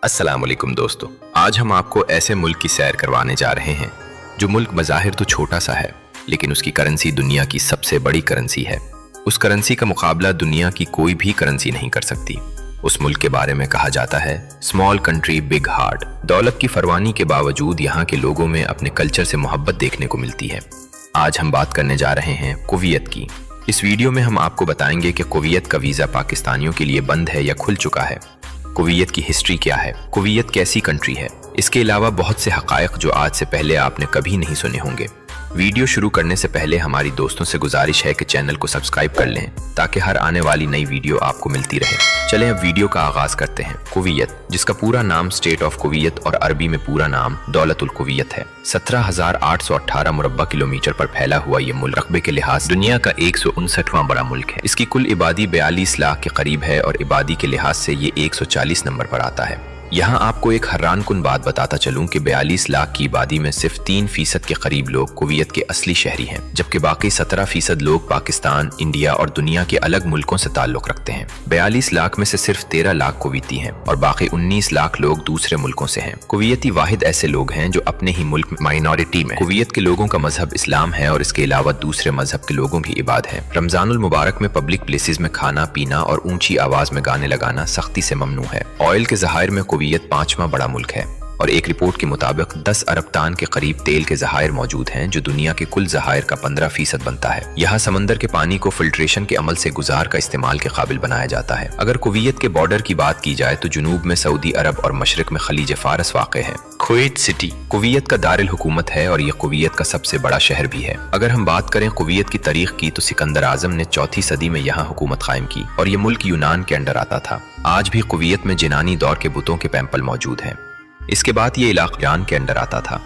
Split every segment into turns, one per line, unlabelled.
अस्सलाम वालेकुम दोस्तों, आज हम आपको ऐसे मुल्क की सैर करवाने जा रहे हैं जो मुल्क बज़ाहिर तो छोटा सा है, लेकिन उसकी करेंसी दुनिया की सबसे बड़ी करेंसी है। उस करेंसी का मुकाबला दुनिया की कोई भी करेंसी नहीं कर सकती। उस मुल्क के बारे में कहा जाता है स्मॉल कंट्री बिग हार्ट। दौलत की फरवानी के बावजूद यहाँ के लोगों में अपने कल्चर से मोहब्बत देखने को मिलती है। आज हम बात करने जा रहे हैं कुवैत की। इस वीडियो में हम आपको बताएंगे कि कुवैत का वीज़ा पाकिस्तानियों के लिए बंद है या खुल चुका है, कुवैत की हिस्ट्री क्या है, कुवैत कैसी कंट्री है, इसके अलावा बहुत से हक़ाइक़ जो आज से पहले आपने कभी नहीं सुने होंगे। वीडियो शुरू करने से पहले हमारी दोस्तों से गुजारिश है कि चैनल को सब्सक्राइब कर लें ताकि हर आने वाली नई वीडियो आपको मिलती रहे। चलें अब वीडियो का आगाज करते हैं। कुवैत, जिसका पूरा नाम स्टेट ऑफ कुवैत और अरबी में पूरा नाम दौलतुल कुवैत है, 17,818 मुरब्बा किलोमीटर पर फैला हुआ ये मुल्क रकबे के लिहाज दुनिया का 159वां बड़ा मुल्क है। इसकी कुल इबादी 42 लाख के करीब है और इबादी के लिहाज से ये 140 नंबर पर आता है। यहाँ आपको एक हैरानकुन बात बताता चलूं कि 42 लाख की आबादी में सिर्फ 3% के करीब लोग कुवैत के असली शहरी हैं, जबकि बाकी 17% लोग पाकिस्तान, इंडिया और दुनिया के अलग मुल्कों से ताल्लुक रखते हैं। 42 लाख में से सिर्फ 13 लाख कुवैती हैं और बाकी 19 लाख लोग दूसरे मुल्कों से हैं। कुवैती वाहिद ऐसे लोग हैं जो अपने ही मुल्क में माइनॉरिटी में। कुवैत के लोगों का मजहब इस्लाम है और इसके अलावा दूसरे मजहब के लोगों भी इबाद हैं। रमजानुल मुबारक में पब्लिक प्लेसेस में खाना पीना और ऊंची आवाज में गाने लगाना सख्ती से ममनू है। ऑयल के ज़हायर में कुवैत 5वां बड़ा मुल्क है और एक रिपोर्ट के मुताबिक 10 अरब टन के करीब तेल के ज़हायर मौजूद हैं जो दुनिया के कुल ज़हायर का 15% बनता है। यहाँ समंदर के पानी को फिल्ट्रेशन के अमल से गुजार का इस्तेमाल के काबिल बनाया जाता है। अगर कुवैत के बॉर्डर की बात की जाए तो जुनूब में सऊदी अरब और मशरिक में खलीज फारस वाक़ है। कुवैत सिटी कुवैत का दारुल हुकूमत है और यह कुवैत का सबसे बड़ा शहर भी है। अगर हम बात करें कुवैत की तारीख की तो सिकंदर आजम ने 4वीं सदी में यहाँ हुकूमत कायम की और यह मुल्क यूनान के अंडर आता था। आज भी कुवैत में जिनानी दौर के बुतों के टेम्पल मौजूद हैं। इसके बाद ये इलाका ईरान के अंडर आता था,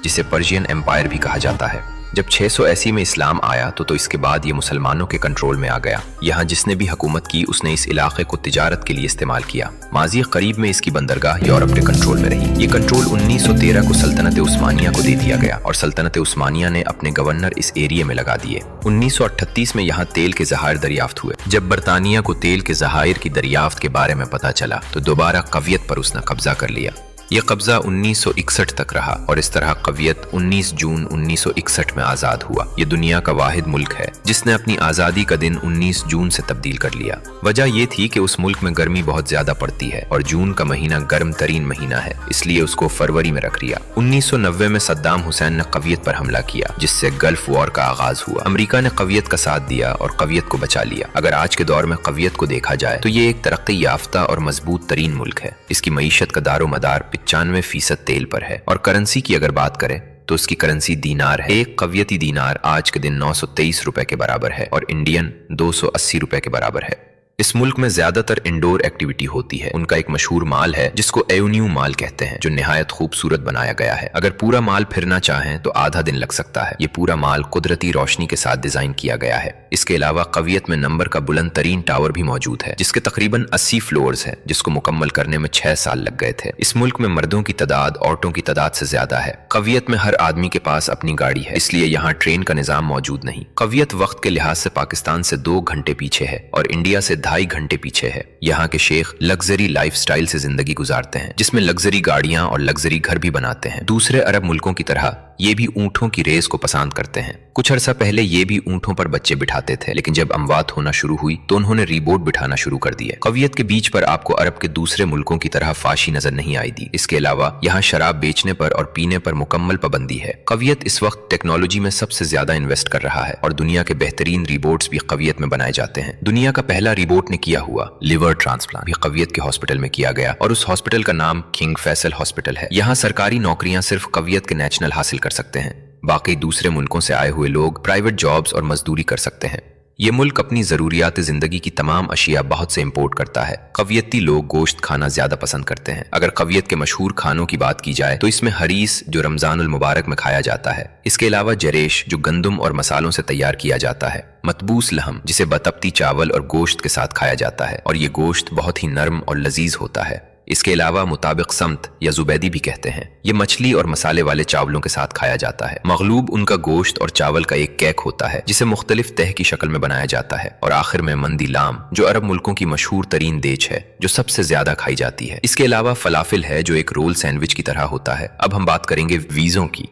जिसे पर्शियन एम्पायर भी कहा जाता है। जब 680 में इस्लाम आया तो इसके बाद ये मुसलमानों के कंट्रोल में आ गया। यहाँ जिसने भी हुकूमत की उसने इस इलाके को तिजारत के लिए इस्तेमाल किया। माजी करीब में इसकी बंदरगाह यूरोप के कंट्रोल में रही। ये कंट्रोल 1913 को सल्तनत उस्मानिया को दे दिया गया और सल्तनत उस्मानिया ने अपने गवर्नर इस एरिया में लगा दिए। 1938 में यहाँ तेल के ज़हायर दरियाफ्त हुए। जब बरतानिया को तेल के ज़हायर की दरियाफ्त के बारे में पता चला तो दोबारा कुवैत पर उसने कब्जा कर लिया। यह कब्जा 1961 तक रहा और इस तरह कुवैत 19 जून 1961 में आज़ाद हुआ। यह दुनिया का वाहिद मुल्क है जिसने अपनी आज़ादी का दिन 19 जून से तब्दील कर लिया। वजह यह थी कि उस मुल्क में गर्मी बहुत ज्यादा पड़ती है और जून का महीना गर्म तरीन महीना है, इसलिए उसको फरवरी में रख लिया। 1990 में सद्दाम हुसैन ने कुवैत पर हमला किया जिससे गल्फ वॉर का आगाज हुआ। अमेरिका ने कुवैत का साथ दिया और कुवैत को बचा लिया। अगर आज के दौर में कुवैत को देखा जाए तो ये एक तरक्की याफ्ता और मजबूत तरीन मुल्क है। इसकी मईशत का दारो मदार 95% तेल पर है और करेंसी की अगर बात करें तो उसकी करेंसी दीनार है। एक कुवैती दीनार आज के दिन 923 रुपए के बराबर है और इंडियन 280 रुपए के बराबर है। इस मुल्क में ज्यादातर इंडोर एक्टिविटी होती है। उनका एक मशहूर माल है जिसको एवेन्यू माल कहते हैं, जो निहायत खूबसूरत बनाया गया है। अगर पूरा माल फिरना चाहें तो आधा दिन लग सकता है। ये पूरा माल कुदरती रोशनी के साथ डिजाइन किया गया है। इसके अलावा कुवैत में नंबर का बुलंद तरीन टावर भी मौजूद है जिसके तकरीबन 80 फ्लोर्स है, जिसको मुकम्मल करने में 6 साल लग गए थे। इस मुल्क में मर्दों की तादाद औरतों की तादाद से ज्यादा है। कुवैत में हर आदमी के पास अपनी गाड़ी है, इसलिए यहाँ ट्रेन का निजाम मौजूद नहीं। कुवैत वक्त के लिहाज से पाकिस्तान से 2 घंटे पीछे है और इंडिया से 2.5 घंटे पीछे है। यहाँ के शेख लग्जरी लाइफस्टाइल से जिंदगी गुजारते हैं जिसमें लग्जरी गाड़ियां और लग्जरी घर भी बनाते हैं। दूसरे अरब मुल्कों की तरह ये भी ऊंटों की रेस को पसंद करते हैं। कुछ अरसा पहले ये भी ऊंटों पर बच्चे बिठाते थे, लेकिन जब अमवात होना शुरू हुई तो उन्होंने रीबोट बिठाना शुरू कर दिया। कुवैत के बीच पर आपको अरब के दूसरे मुल्कों की तरह फाशी नजर नहीं आई दी। इसके अलावा यहाँ शराब बेचने पर और पीने पर मुकम्मल पाबंदी है। कुवैत इस वक्त टेक्नोलॉजी में सबसे ज्यादा इन्वेस्ट कर रहा है और दुनिया के बेहतरीन रीबोट्स भी कुवैत में बनाए जाते हैं। दुनिया का पहला रीबोट ने किया हुआ लिवर ट्रांसप्लांट भी कुवैत के हॉस्पिटल में किया गया और उस हॉस्पिटल का नाम किंग फैसल हॉस्पिटल है। यहाँ सरकारी नौकरियां सिर्फ कुवैत के नेशनल हासिल कर सकते हैं, बाकी दूसरे मुल्कों से आए हुए लोग प्राइवेट जॉब्स और मजदूरी कर सकते हैं। ये मुल्क अपनी जरूरियात जिंदगी की तमाम अशिया बहुत से इंपोर्ट करता है। कुवैती लोग गोश्त खाना ज्यादा पसंद करते हैं। अगर कुवैत के मशहूर खानों की बात की जाए तो इसमें हरीस जो रमजानुल मुबारक में खाया जाता है, इसके अलावा जरेश जो गंदुम और मसालों से तैयार किया जाता है, मतबूस लहम जिसे बतपती चावल और गोश्त के साथ खाया जाता है और ये गोश्त बहुत ही नरम और लजीज होता है। इसके अलावा मुताबिक समत या जुबैदी भी कहते हैं। ये मछली और मसाले वाले चावलों के साथ खाया जाता है। मगलूब उनका गोश्त और चावल का एक केक होता है जिसे मुख्तलिफ तह की शक्ल में बनाया जाता है। और आखिर में मंदी लाम, जो अरब मुल्कों की मशहूर तरीन डिश है जो सबसे ज्यादा खाई जाती है। इसके अलावा फलाफिल है जो एक रोल सैंडविच की तरह होता है। अब हम बात करेंगे वीजों की।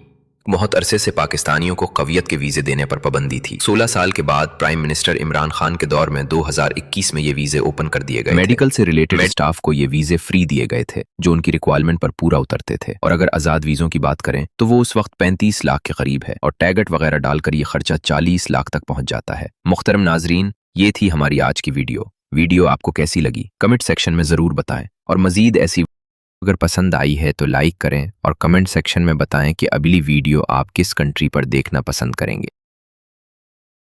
बहुत अरसे से पाकिस्तानियों को कवियत के वीजे देने पर पाबंदी थी। 16 साल के बाद प्राइम मिनिस्टर इमरान खान के दौर में 2021 में ये वीजे ओपन कर दिए गए। मेडिकल से रिलेटेड स्टाफ को ये वीजे फ्री दिए गए थे जो उनकी रिक्वायरमेंट पर पूरा उतरते थे। और अगर आजाद वीजों की बात करें तो वो उस वक्त 35 लाख के करीब है और टैगट वगैरह डालकर ये खर्चा 40 लाख तक पहुंच जाता है। मुख्तरम नाजरीन, ये थी हमारी आज की वीडियो आपको कैसी लगी कमेंट सेक्शन में जरूर बताएं। और मजीद ऐसी अगर पसंद आई है तो लाइक करें और कमेंट सेक्शन में बताएं कि अगली वीडियो आप किस कंट्री पर देखना पसंद करेंगे।